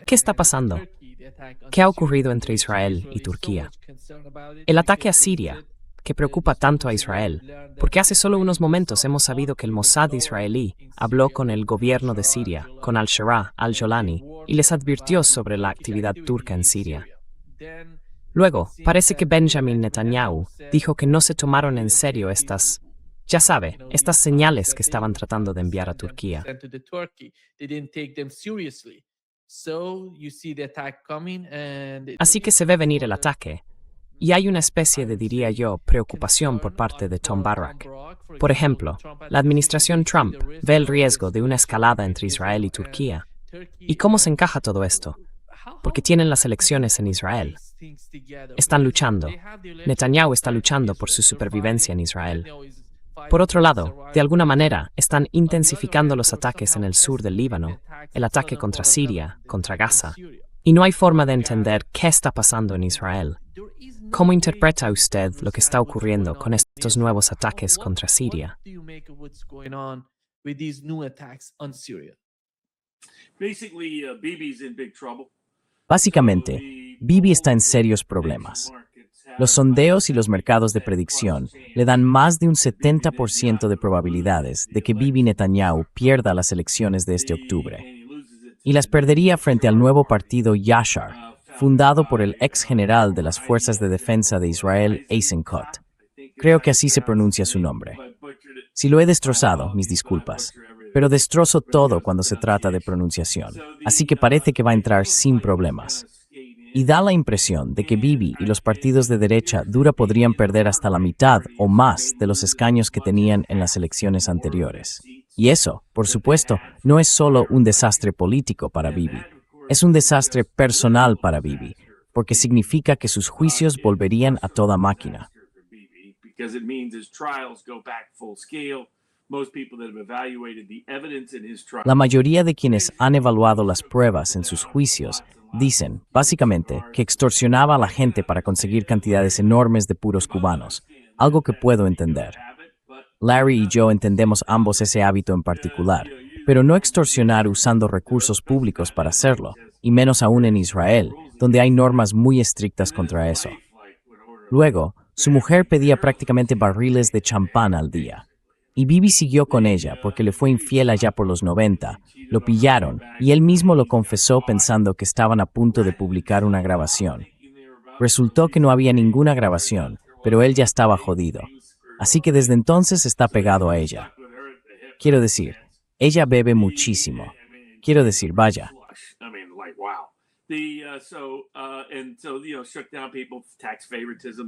¿Qué está pasando? ¿Qué ha ocurrido entre Israel y Turquía? El ataque a Siria, que preocupa tanto a Israel, porque hace solo unos momentos hemos sabido que el Mossad israelí habló con el gobierno de Siria, con al-Shara, al-Jolani, y les advirtió sobre la actividad turca en Siria. Luego, parece que Benjamin Netanyahu dijo que no se tomaron en serio ya sabe, estas señales que estaban tratando de enviar a Turquía. Así que se ve venir el ataque. Y hay una especie de, diría yo, preocupación por parte de Tom Barrack. Por ejemplo, la administración Trump ve el riesgo de una escalada entre Israel y Turquía. ¿Y cómo se encaja todo esto? Porque tienen las elecciones en Israel. Están luchando. Netanyahu está luchando por su supervivencia en Israel. Por otro lado, de alguna manera, están intensificando los ataques en el sur del Líbano, el ataque contra Siria, contra Gaza. Y no hay forma de entender qué está pasando en Israel. ¿Cómo interpreta usted lo que está ocurriendo con estos nuevos ataques contra Siria? Básicamente, Bibi está en serios problemas. Los sondeos y los mercados de predicción le dan más de un 70% de probabilidades de que Bibi Netanyahu pierda las elecciones de este octubre. Y las perdería frente al nuevo partido Yashar, fundado por el ex general de las Fuerzas de Defensa de Israel, Eisenkot. Creo que así se pronuncia su nombre. Si lo he destrozado, mis disculpas. Pero destrozo todo cuando se trata de pronunciación, así que parece que va a entrar sin problemas. Y da la impresión de que Bibi y los partidos de derecha dura podrían perder hasta la mitad o más de los escaños que tenían en las elecciones anteriores. Y eso, por supuesto, no es solo un desastre político para Bibi. Es un desastre personal para Bibi, porque significa que sus juicios volverían a toda máquina. La mayoría de quienes han evaluado las pruebas en sus juicios dicen, básicamente, que extorsionaba a la gente para conseguir cantidades enormes de puros cubanos, algo que puedo entender. Larry y yo entendemos ambos ese hábito en particular, pero no extorsionar usando recursos públicos para hacerlo, y menos aún en Israel, donde hay normas muy estrictas contra eso. Luego, su mujer pedía prácticamente barriles de champán al día. Y Bibi siguió con ella porque le fue infiel allá por los 90, lo pillaron y él mismo lo confesó pensando que estaban a punto de publicar una grabación. Resultó que no había ninguna grabación, pero él ya estaba jodido. Así que desde entonces está pegado a ella. Quiero decir, ella bebe muchísimo. Quiero decir, vaya.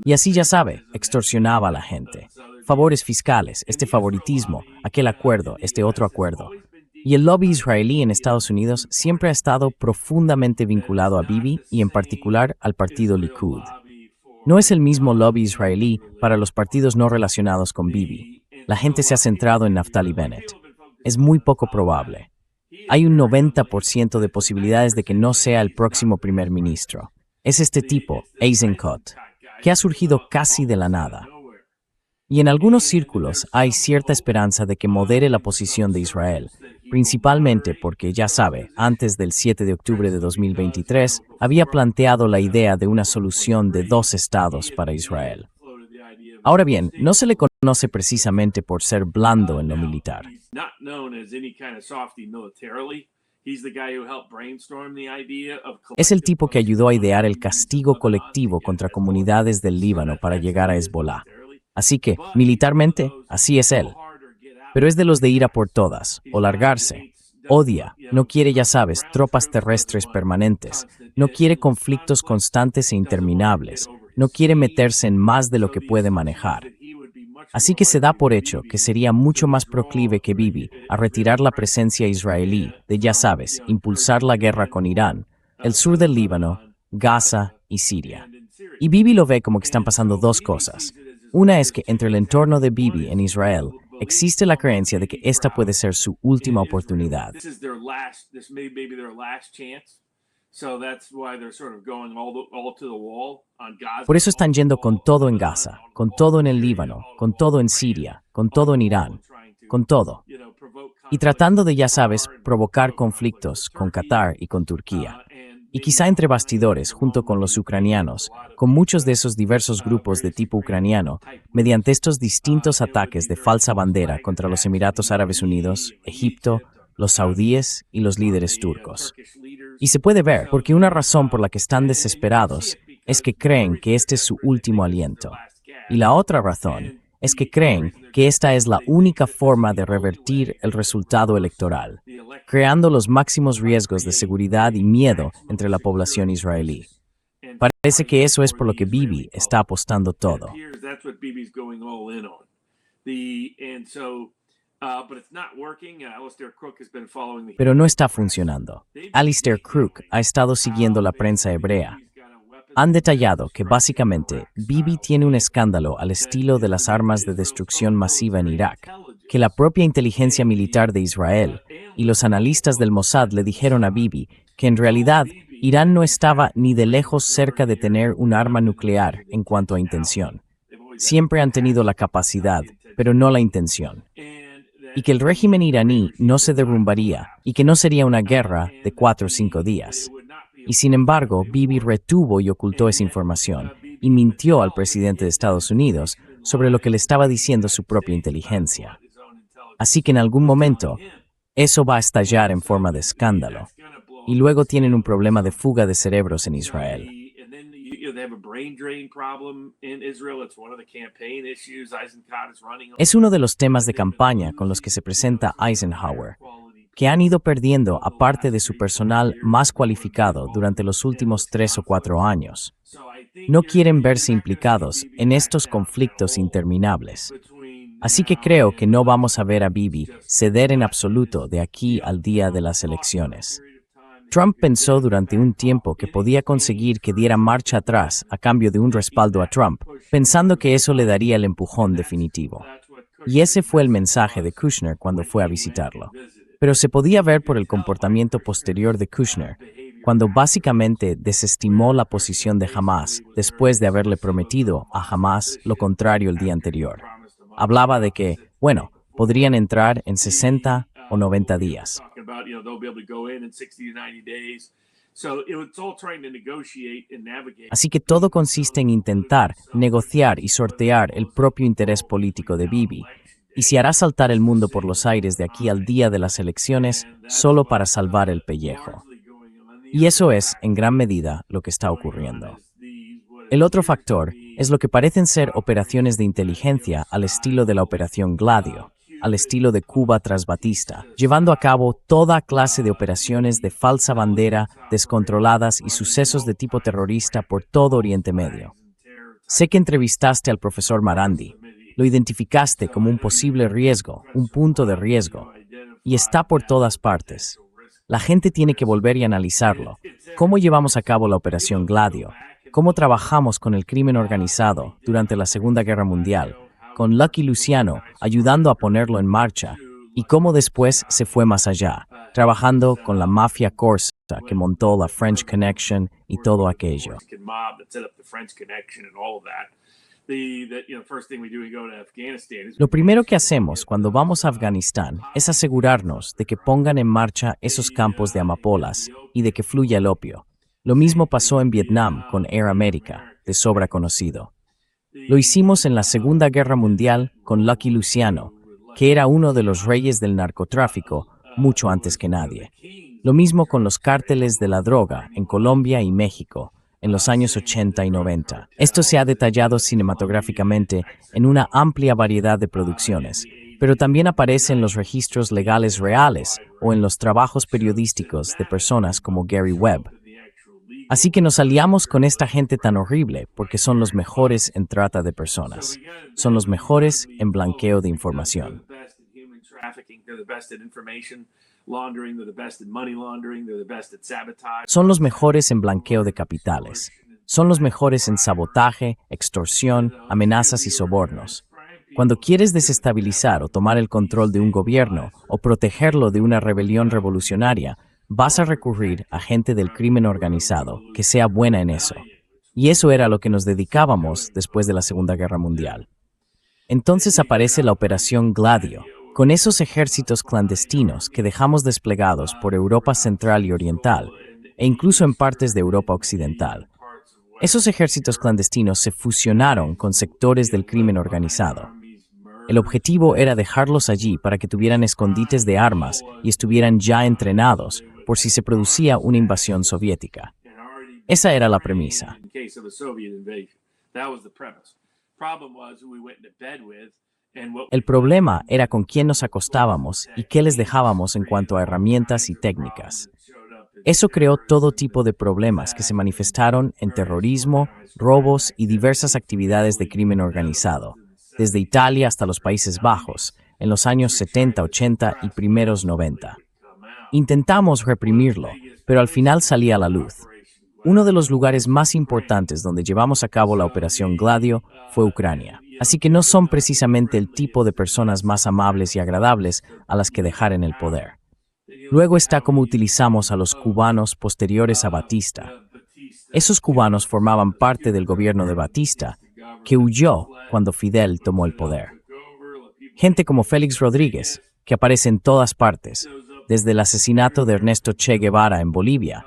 Y así ya sabe, extorsionaba a la gente. Favores fiscales, este favoritismo, aquel acuerdo, este otro acuerdo. Y el lobby israelí en Estados Unidos siempre ha estado profundamente vinculado a Bibi y en particular al partido Likud. No es el mismo lobby israelí para los partidos no relacionados con Bibi. La gente se ha centrado en Naftali Bennett. Es muy poco probable. Hay un 90% de posibilidades de que no sea el próximo primer ministro. Es este tipo, Eisenkot, que ha surgido casi de la nada. Y en algunos círculos hay cierta esperanza de que modere la posición de Israel, principalmente porque, ya sabe, antes del 7 de octubre de 2023, había planteado la idea de una solución de 2 estados para Israel. Ahora bien, no se le conoce precisamente por ser blando en lo militar. Es el tipo que ayudó a idear el castigo colectivo contra comunidades del Líbano para llegar a Hezbollah. Así que, militarmente, así es él. Pero es de los de ir a por todas, o largarse. Odia, no quiere, ya sabes, tropas terrestres permanentes, no quiere conflictos constantes e interminables, no quiere meterse en más de lo que puede manejar. Así que se da por hecho que sería mucho más proclive que Bibi a retirar la presencia israelí de, ya sabes, impulsar la guerra con Irán, el sur del Líbano, Gaza y Siria. Y Bibi lo ve como que están pasando dos cosas. Una es que entre el entorno de Bibi en Israel existe la creencia de que esta puede ser su última oportunidad. Por eso están yendo con todo en Gaza, con todo en el Líbano, con todo en Siria, con todo en Irán. con todo. Y tratando de, ya sabes, provocar conflictos con Qatar y con Turquía. Y quizá entre bastidores, junto con los ucranianos, con muchos de esos diversos grupos de tipo ucraniano, mediante estos distintos ataques de falsa bandera contra los Emiratos Árabes Unidos, Egipto, los saudíes y los líderes turcos. Y se puede ver, porque una razón por la que están desesperados es que creen que este es su último aliento. Y la otra razón es que creen que esta es la única forma de revertir el resultado electoral, creando los máximos riesgos de seguridad y miedo entre la población israelí. Parece que eso es por lo que Bibi está apostando todo. Pero no está funcionando. Alistair Crook ha estado siguiendo la prensa hebrea. Han detallado que básicamente Bibi tiene un escándalo al estilo de las armas de destrucción masiva en Irak, que la propia inteligencia militar de Israel y los analistas del Mossad le dijeron a Bibi que en realidad Irán no estaba ni de lejos cerca de tener un arma nuclear en cuanto a intención. Siempre han tenido la capacidad, pero no la intención. Y que el régimen iraní no se derrumbaría y que no sería una guerra de 4 o 5 días. Y sin embargo, Bibi retuvo y ocultó esa información y mintió al presidente de Estados Unidos sobre lo que le estaba diciendo su propia inteligencia. Así que en algún momento, eso va a estallar en forma de escándalo. Y luego tienen un problema de fuga de cerebros en Israel. Es uno de los temas de campaña con los que se presenta Eisenhower, que han ido perdiendo a parte de su personal más cualificado durante los últimos 3 o 4 años. No quieren verse implicados en estos conflictos interminables. Así que creo que no vamos a ver a Bibi ceder en absoluto de aquí al día de las elecciones. Trump pensó durante un tiempo que podía conseguir que diera marcha atrás a cambio de un respaldo a Trump, pensando que eso le daría el empujón definitivo. Y ese fue el mensaje de Kushner cuando fue a visitarlo. Pero se podía ver por el comportamiento posterior de Kushner, cuando básicamente desestimó la posición de Hamas después de haberle prometido a Hamas lo contrario el día anterior. Hablaba de que, bueno, podrían entrar en 60 o 90 días. Así que todo consiste en intentar negociar y sortear el propio interés político de Bibi, y si hará saltar el mundo por los aires de aquí al día de las elecciones solo para salvar el pellejo. Y eso es, en gran medida, lo que está ocurriendo. El otro factor es lo que parecen ser operaciones de inteligencia al estilo de la Operación Gladio, al estilo de Cuba tras Batista, llevando a cabo toda clase de operaciones de falsa bandera, descontroladas y sucesos de tipo terrorista por todo Oriente Medio. Sé que entrevistaste al profesor Marandi. Lo identificaste como un posible riesgo, un punto de riesgo, y está por todas partes. La gente tiene que volver y analizarlo. ¿Cómo llevamos a cabo la Operación Gladio? ¿Cómo trabajamos con el crimen organizado durante la Segunda Guerra Mundial? Con Lucky Luciano ayudando a ponerlo en marcha, y cómo después se fue más allá, trabajando con la mafia corsa que montó la French Connection y todo aquello. Lo primero que hacemos cuando vamos a Afganistán es asegurarnos de que pongan en marcha esos campos de amapolas y de que fluya el opio. Lo mismo pasó en Vietnam con Air America, de sobra conocido. Lo hicimos en la Segunda Guerra Mundial con Lucky Luciano, que era uno de los reyes del narcotráfico mucho antes que nadie. Lo mismo con los cárteles de la droga en Colombia y México, en los años 80 y 90. Esto se ha detallado cinematográficamente en una amplia variedad de producciones, pero también aparece en los registros legales reales o en los trabajos periodísticos de personas como Gary Webb. Así que nos aliamos con esta gente tan horrible porque son los mejores en trata de personas. Son los mejores en blanqueo de información. Son los mejores en blanqueo de capitales. Son los mejores en sabotaje, extorsión, amenazas y sobornos. Cuando quieres desestabilizar o tomar el control de un gobierno o protegerlo de una rebelión revolucionaria, vas a recurrir a gente del crimen organizado que sea buena en eso. Y eso era a lo que nos dedicábamos después de la Segunda Guerra Mundial. Entonces aparece la Operación Gladio, Con esos ejércitos clandestinos que dejamos desplegados por Europa Central y Oriental, e incluso en partes de Europa Occidental, esos ejércitos clandestinos se fusionaron con sectores del crimen organizado. El objetivo era dejarlos allí para que tuvieran escondites de armas y estuvieran ya entrenados por si se producía una invasión soviética. Esa era la premisa. El problema era con quién nos acostábamos y qué les dejábamos en cuanto a herramientas y técnicas. Eso creó todo tipo de problemas que se manifestaron en terrorismo, robos y diversas actividades de crimen organizado, desde Italia hasta los Países Bajos, en los años 70, 80 y primeros 90. Intentamos reprimirlo, pero al final salía a la luz. Uno de los lugares más importantes donde llevamos a cabo la Operación Gladio fue Ucrania. Así que no son precisamente el tipo de personas más amables y agradables a las que dejar en el poder. Luego está cómo utilizamos a los cubanos posteriores a Batista. Esos cubanos formaban parte del gobierno de Batista, que huyó cuando Fidel tomó el poder. Gente como Félix Rodríguez, que aparece en todas partes, desde el asesinato de Ernesto Che Guevara en Bolivia,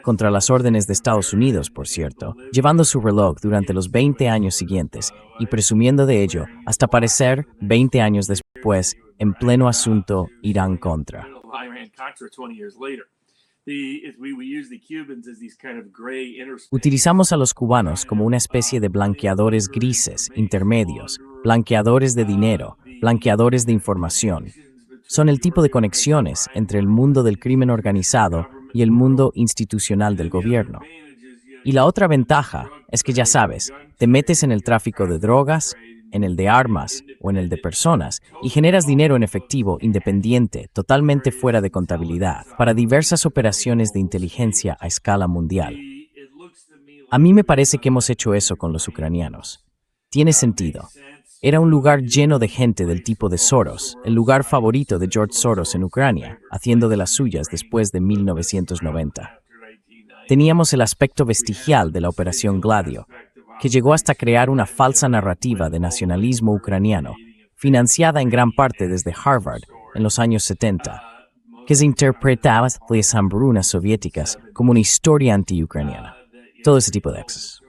contra las órdenes de Estados Unidos, por cierto, llevando su reloj durante los 20 años siguientes y presumiendo de ello hasta aparecer 20 años después en pleno asunto Irán-Contra. Utilizamos a los cubanos como una especie de blanqueadores grises, intermedios, blanqueadores de dinero, blanqueadores de información. Son el tipo de conexiones entre el mundo del crimen organizado y el mundo institucional del gobierno. Y la otra ventaja es que, ya sabes, te metes en el tráfico de drogas, en el de armas o en el de personas y generas dinero en efectivo independiente, totalmente fuera de contabilidad, para diversas operaciones de inteligencia a escala mundial. A mí me parece que hemos hecho eso con los ucranianos. Tiene sentido. Era un lugar lleno de gente del tipo de Soros, el lugar favorito de George Soros en Ucrania, haciendo de las suyas después de 1990. Teníamos el aspecto vestigial de la Operación Gladio, que llegó hasta crear una falsa narrativa de nacionalismo ucraniano, financiada en gran parte desde Harvard en los años 70, que se interpretaba las hambrunas soviéticas como una historia anti-ucraniana. Todo ese tipo de excesos.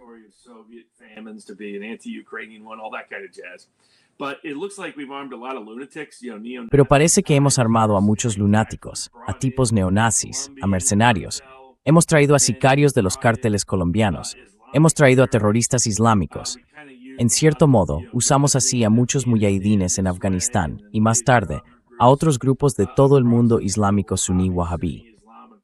Pero parece que hemos armado a muchos lunáticos, a tipos neonazis, a mercenarios. Hemos traído a sicarios de los cárteles colombianos. Hemos traído a terroristas islámicos. En cierto modo, usamos así a muchos muyahidines en Afganistán y más tarde a otros grupos de todo el mundo islámico suní wahabí.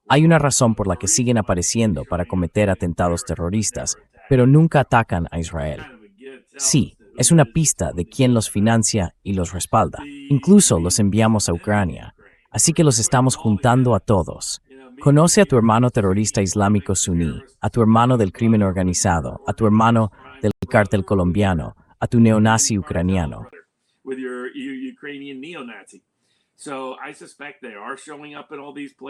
Hay una razón por la que siguen apareciendo para cometer atentados terroristas, pero nunca atacan a Israel. Sí, es una pista de quién los financia y los respalda. Incluso los enviamos a Ucrania. Así que los estamos juntando a todos. Conoce a tu hermano terrorista islámico suní, a tu hermano del crimen organizado, a tu hermano del cártel colombiano, a tu neonazi ucraniano.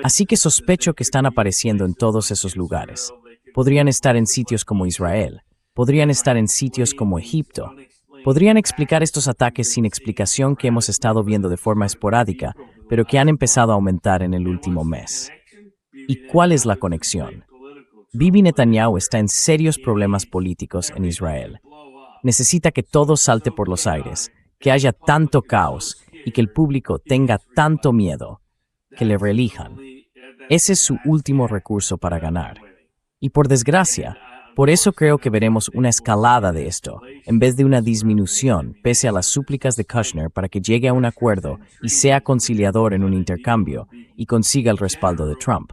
Así que sospecho que están apareciendo en todos esos lugares. Podrían estar en sitios como Israel, podrían estar en sitios como Egipto, podrían explicar estos ataques sin explicación que hemos estado viendo de forma esporádica, pero que han empezado a aumentar en el último mes. ¿Y cuál es la conexión? Bibi Netanyahu está en serios problemas políticos en Israel. Necesita que todo salte por los aires, que haya tanto caos y que el público tenga tanto miedo, que le reelijan. Ese es su último recurso para ganar. Y por desgracia, por eso creo que veremos una escalada de esto, en vez de una disminución, pese a las súplicas de Kushner para que llegue a un acuerdo y sea conciliador en un intercambio y consiga el respaldo de Trump.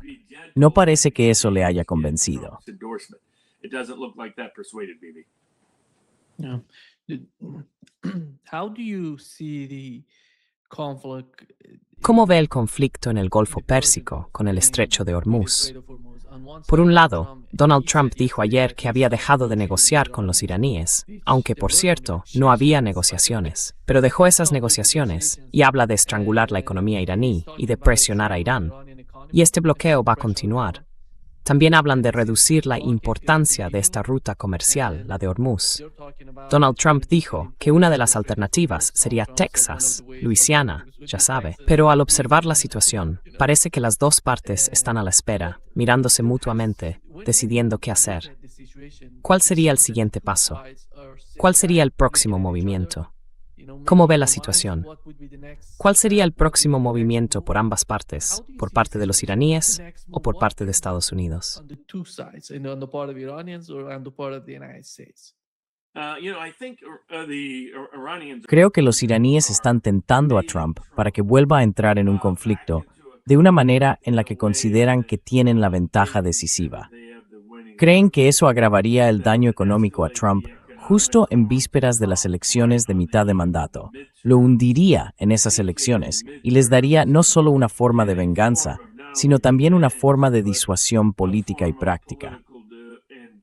No parece que eso le haya convencido. ¿Cómo ve el conflicto en el Golfo Pérsico con el Estrecho de Hormuz? Por un lado, Donald Trump dijo ayer que había dejado de negociar con los iraníes, aunque, por cierto, no había negociaciones. Pero dejó esas negociaciones y habla de estrangular la economía iraní y de presionar a Irán. Y este bloqueo va a continuar. También hablan de reducir la importancia de esta ruta comercial, la de Hormuz. Donald Trump dijo que una de las alternativas sería Texas, Luisiana, ya sabe. Pero al observar la situación, parece que las dos partes están a la espera, mirándose mutuamente, decidiendo qué hacer. ¿Cuál sería el siguiente paso? ¿Cuál sería el próximo movimiento? ¿Cómo ve la situación? ¿Cuál sería el próximo movimiento por ambas partes, por parte de los iraníes o por parte de Estados Unidos? Creo que los iraníes están tentando a Trump para que vuelva a entrar en un conflicto de una manera en la que consideran que tienen la ventaja decisiva. Creen que eso agravaría el daño económico a Trump justo en vísperas de las elecciones de mitad de mandato. Lo hundiría en esas elecciones y les daría no solo una forma de venganza, sino también una forma de disuasión política y práctica.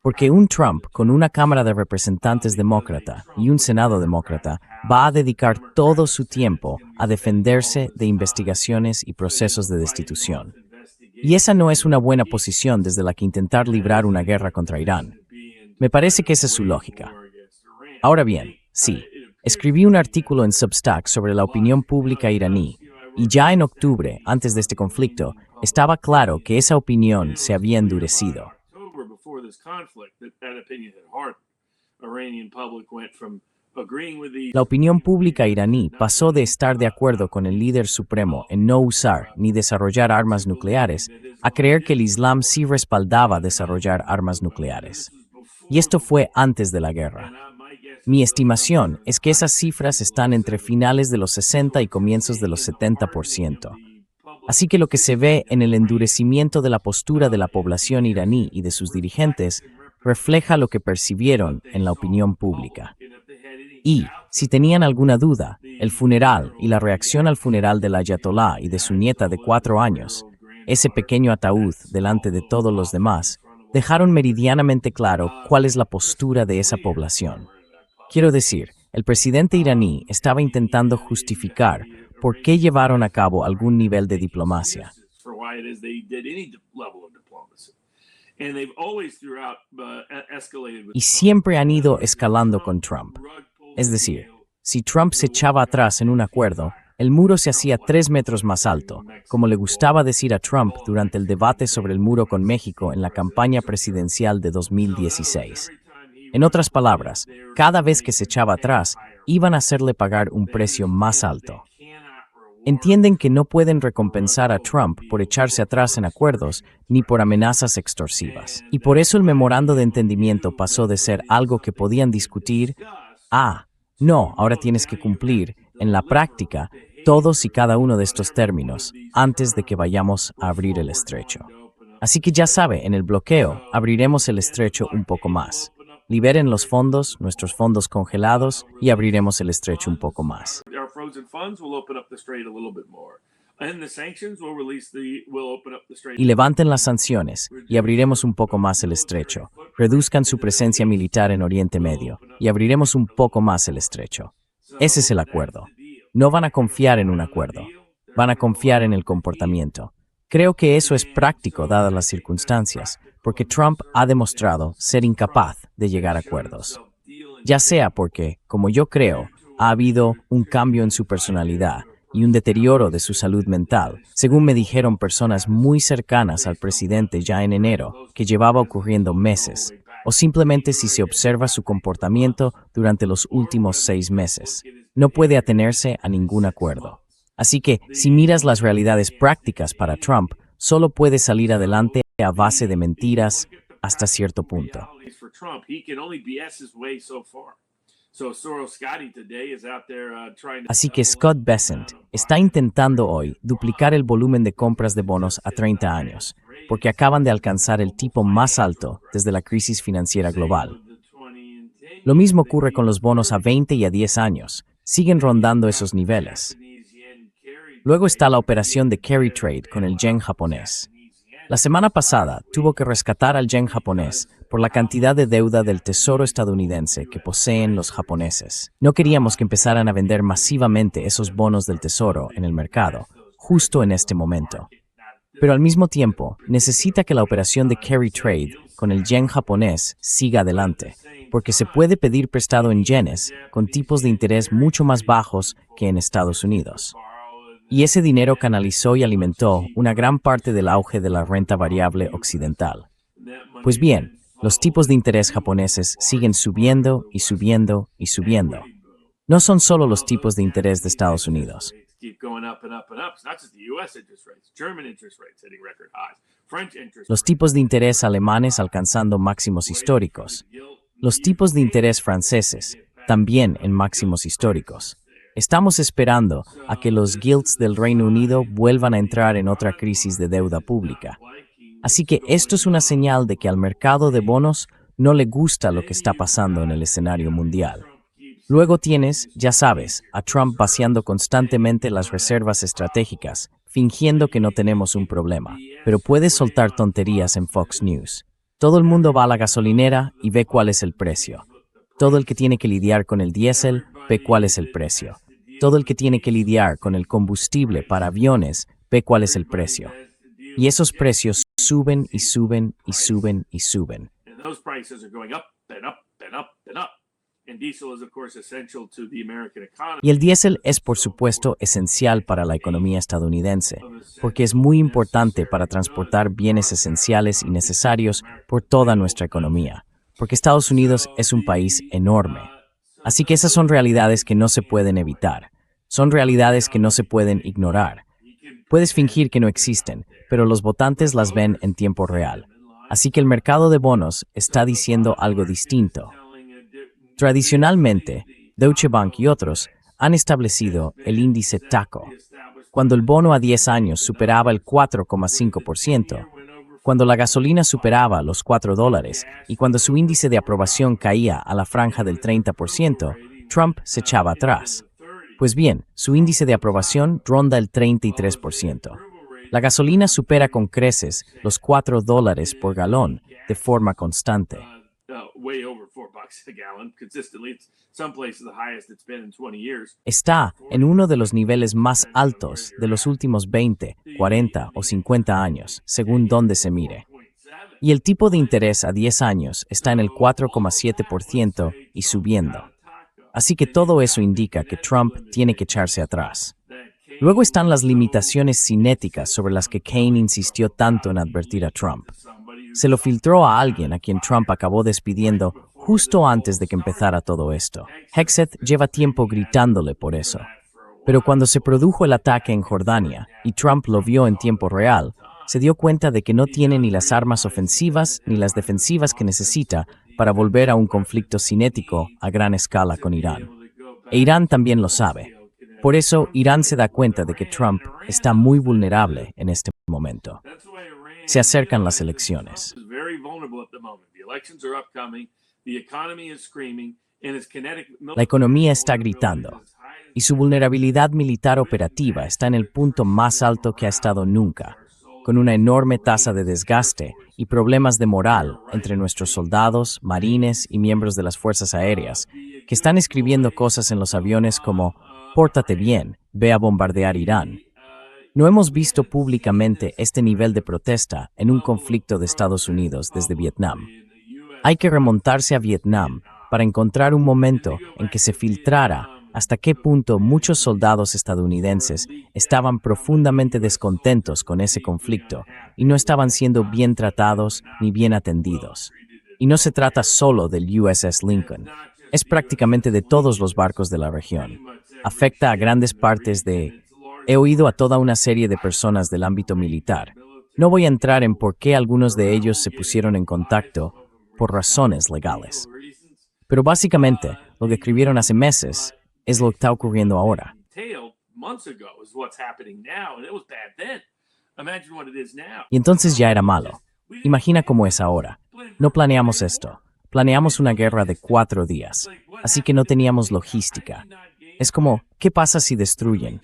Porque un Trump con una Cámara de Representantes demócrata y un Senado demócrata va a dedicar todo su tiempo a defenderse de investigaciones y procesos de destitución. Y esa no es una buena posición desde la que intentar librar una guerra contra Irán. Me parece que esa es su lógica. Ahora bien, sí, escribí un artículo en Substack sobre la opinión pública iraní, y ya en octubre, antes de este conflicto, estaba claro que esa opinión se había endurecido. La opinión pública iraní pasó de estar de acuerdo con el líder supremo en no usar ni desarrollar armas nucleares a creer que el Islam sí respaldaba desarrollar armas nucleares. Y esto fue antes de la guerra. Mi estimación es que esas cifras están entre finales de los 60 y comienzos de los 70%. Así que lo que se ve en el endurecimiento de la postura de la población iraní y de sus dirigentes refleja lo que percibieron en la opinión pública. Y, si tenían alguna duda, el funeral y la reacción al funeral del ayatolá y de su nieta de 4 años, ese pequeño ataúd delante de todos los demás, dejaron meridianamente claro cuál es la postura de esa población. Quiero decir, el presidente iraní estaba intentando justificar por qué llevaron a cabo algún nivel de diplomacia. Y siempre han ido escalando con Trump. Es decir, si Trump se echaba atrás en un acuerdo, el muro se hacía 3 metros más alto, como le gustaba decir a Trump durante el debate sobre el muro con México en la campaña presidencial de 2016. En otras palabras, cada vez que se echaba atrás, iban a hacerle pagar un precio más alto. Entienden que no pueden recompensar a Trump por echarse atrás en acuerdos ni por amenazas extorsivas. Y por eso el memorando de entendimiento pasó de ser algo que podían discutir a, no, ahora tienes que cumplir, en la práctica, todos y cada uno de estos términos, antes de que vayamos a abrir el estrecho. Así que ya sabe, en el bloqueo, abriremos el estrecho un poco más. Liberen los fondos, nuestros fondos congelados, y abriremos el estrecho un poco más. Y levanten las sanciones, y abriremos un poco más el estrecho. Reduzcan su presencia militar en Oriente Medio, y abriremos un poco más el estrecho. Ese es el acuerdo. No van a confiar en un acuerdo. Van a confiar en el comportamiento. Creo que eso es práctico dadas las circunstancias, porque Trump ha demostrado ser incapaz de llegar a acuerdos. Ya sea porque, como yo creo, ha habido un cambio en su personalidad y un deterioro de su salud mental, según me dijeron personas muy cercanas al presidente ya en enero, que llevaba ocurriendo meses, o simplemente si se observa su comportamiento durante los últimos 6 meses. No puede atenerse a ningún acuerdo. Así que, si miras las realidades prácticas para Trump, solo puede salir adelante a base de mentiras hasta cierto punto. Así que Scott Bessent está intentando hoy duplicar el volumen de compras de bonos a 30 años, porque acaban de alcanzar el tipo más alto desde la crisis financiera global. Lo mismo ocurre con los bonos a 20 y a 10 años, siguen rondando esos niveles. Luego está la operación de carry trade con el yen japonés. La semana pasada tuvo que rescatar al yen japonés por la cantidad de deuda del tesoro estadounidense que poseen los japoneses. No queríamos que empezaran a vender masivamente esos bonos del tesoro en el mercado, justo en este momento. pero al mismo tiempo necesita que la operación de carry trade con el yen japonés siga adelante, porque se puede pedir prestado en yenes con tipos de interés mucho más bajos que en Estados Unidos. Y ese dinero canalizó y alimentó una gran parte del auge de la renta variable occidental. Pues bien, los tipos de interés japoneses siguen subiendo y subiendo y subiendo. No son solo los tipos de interés de Estados Unidos. Los tipos de interés alemanes alcanzando máximos históricos. Los tipos de interés franceses, también en máximos históricos. Estamos esperando a que los gilts del Reino Unido vuelvan a entrar en otra crisis de deuda pública. Así que esto es una señal de que al mercado de bonos no le gusta lo que está pasando en el escenario mundial. Luego tienes, ya sabes, a Trump vaciando constantemente las reservas estratégicas, fingiendo que no tenemos un problema, pero puedes soltar tonterías en Fox News. Todo el mundo va a la gasolinera y ve cuál es el precio. Todo el que tiene que lidiar con el diésel ve cuál es el precio. Todo el que tiene que lidiar con el combustible para aviones ve cuál es el precio. Y esos precios suben y suben y suben y suben. Y el diésel es, por supuesto, esencial para la economía estadounidense, porque es muy importante para transportar bienes esenciales y necesarios por toda nuestra economía, porque Estados Unidos es un país enorme. Así que esas son realidades que no se pueden evitar, son realidades que no se pueden ignorar. Puedes fingir que no existen, pero los votantes las ven en tiempo real. Así que el mercado de bonos está diciendo algo distinto. Tradicionalmente, Deutsche Bank y otros han establecido el índice TACO, cuando el bono a 10 años superaba el 4,5%, cuando la gasolina superaba los $4 y cuando su índice de aprobación caía a la franja del 30%, Trump se echaba atrás. Pues bien, su índice de aprobación ronda el 33%. La gasolina supera con creces los $4 por galón de forma constante. Está en uno de los niveles más altos de los últimos 20, 40 o 50 años, según donde se mire. Y el tipo de interés a 10 años está en el 4,7% y subiendo. Así que todo eso indica que Trump tiene que echarse atrás. Luego están las limitaciones cinéticas sobre las que Kaine insistió tanto en advertir a Trump. Se lo filtró a alguien a quien Trump acabó despidiendo justo antes de que empezara todo esto. Hegseth lleva tiempo gritándole por eso. Pero cuando se produjo el ataque en Jordania y Trump lo vio en tiempo real, se dio cuenta de que no tiene ni las armas ofensivas ni las defensivas que necesita para volver a un conflicto cinético a gran escala con Irán. E Irán también lo sabe. Por eso, Irán se da cuenta de que Trump está muy vulnerable en este momento. Se acercan las elecciones. La economía está gritando, y su vulnerabilidad militar operativa está en el punto más alto que ha estado nunca, con una enorme tasa de desgaste y problemas de moral entre nuestros soldados, marines y miembros de las fuerzas aéreas, que están escribiendo cosas en los aviones como «Pórtate bien, ve a bombardear Irán». No hemos visto públicamente este nivel de protesta en un conflicto de Estados Unidos desde Vietnam. Hay que remontarse a Vietnam para encontrar un momento en que se filtrara hasta qué punto muchos soldados estadounidenses estaban profundamente descontentos con ese conflicto y no estaban siendo bien tratados ni bien atendidos. Y no se trata solo del USS Lincoln, es prácticamente de todos los barcos de la región. Afecta a grandes partes de... He oído a toda una serie de personas del ámbito militar. No voy a entrar en por qué algunos de ellos se pusieron en contacto por razones legales. Pero básicamente, lo que escribieron hace meses es lo que está ocurriendo ahora. Y entonces ya era malo. Imagina cómo es ahora. No planeamos esto. Planeamos una guerra de 4 días. Así que no teníamos logística. Es como, ¿qué pasa si destruyen?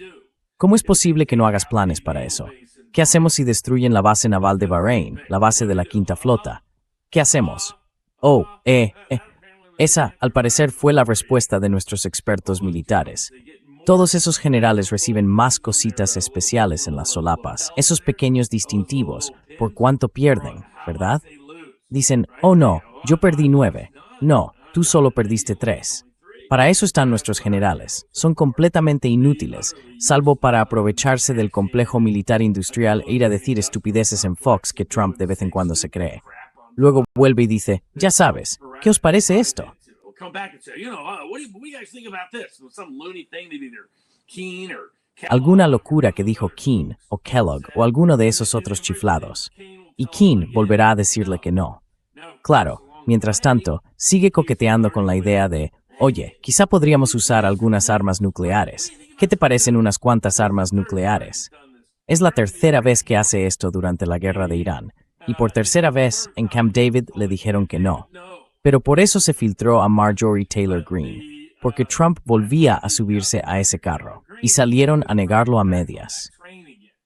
¿Cómo es posible que no hagas planes para eso? ¿Qué hacemos si destruyen la base naval de Bahrein, la base de la Quinta Flota? ¿Qué hacemos? Esa, al parecer, fue la respuesta de nuestros expertos militares. Todos esos generales reciben más cositas especiales en las solapas, esos pequeños distintivos, por cuánto pierden, ¿verdad? Dicen, oh no, yo perdí 9. No, tú solo perdiste 3. Para eso están nuestros generales. Son completamente inútiles, salvo para aprovecharse del complejo militar industrial e ir a decir estupideces en Fox que Trump de vez en cuando se cree. Luego vuelve y dice, ya sabes, ¿qué os parece esto? Alguna locura que dijo Keane o Kellogg o alguno de esos otros chiflados. Y Keane volverá a decirle que no. Claro, mientras tanto, sigue coqueteando con la idea de, oye, quizá podríamos usar algunas armas nucleares. ¿Qué te parecen unas cuantas armas nucleares? Es la tercera vez que hace esto durante la guerra de Irán, y por tercera vez en Camp David le dijeron que no. Pero por eso se filtró a Marjorie Taylor Greene, porque Trump volvía a subirse a ese carro, y salieron a negarlo a medias.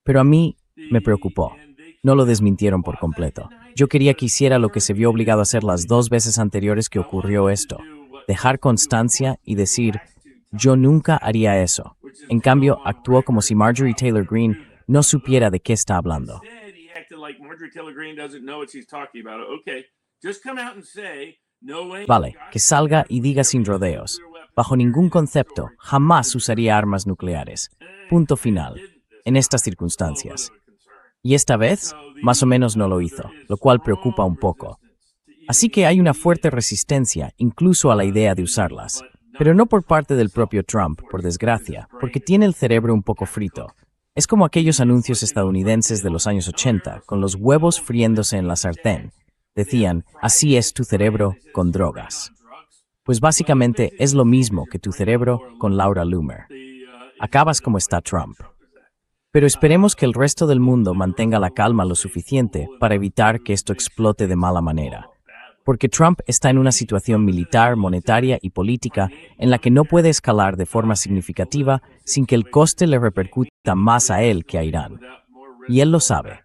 Pero a mí me preocupó. No lo desmintieron por completo. Yo quería que hiciera lo que se vio obligado a hacer las 2 veces anteriores que ocurrió esto. Dejar constancia y decir, yo nunca haría eso. En cambio, actuó como si Marjorie Taylor Greene no supiera de qué está hablando. Vale, que salga y diga sin rodeos. Bajo ningún concepto, jamás usaría armas nucleares. Punto final. En estas circunstancias. Y esta vez, más o menos no lo hizo, lo cual preocupa un poco. Así que hay una fuerte resistencia, incluso a la idea de usarlas. Pero no por parte del propio Trump, por desgracia, porque tiene el cerebro un poco frito. Es como aquellos anuncios estadounidenses de los años 80, con los huevos friéndose en la sartén. Decían, así es tu cerebro con drogas. Pues básicamente es lo mismo que tu cerebro con Laura Loomer. Acabas como está Trump. Pero esperemos que el resto del mundo mantenga la calma lo suficiente para evitar que esto explote de mala manera. Porque Trump está en una situación militar, monetaria y política en la que no puede escalar de forma significativa sin que el coste le repercuta más a él que a Irán. Y él lo sabe.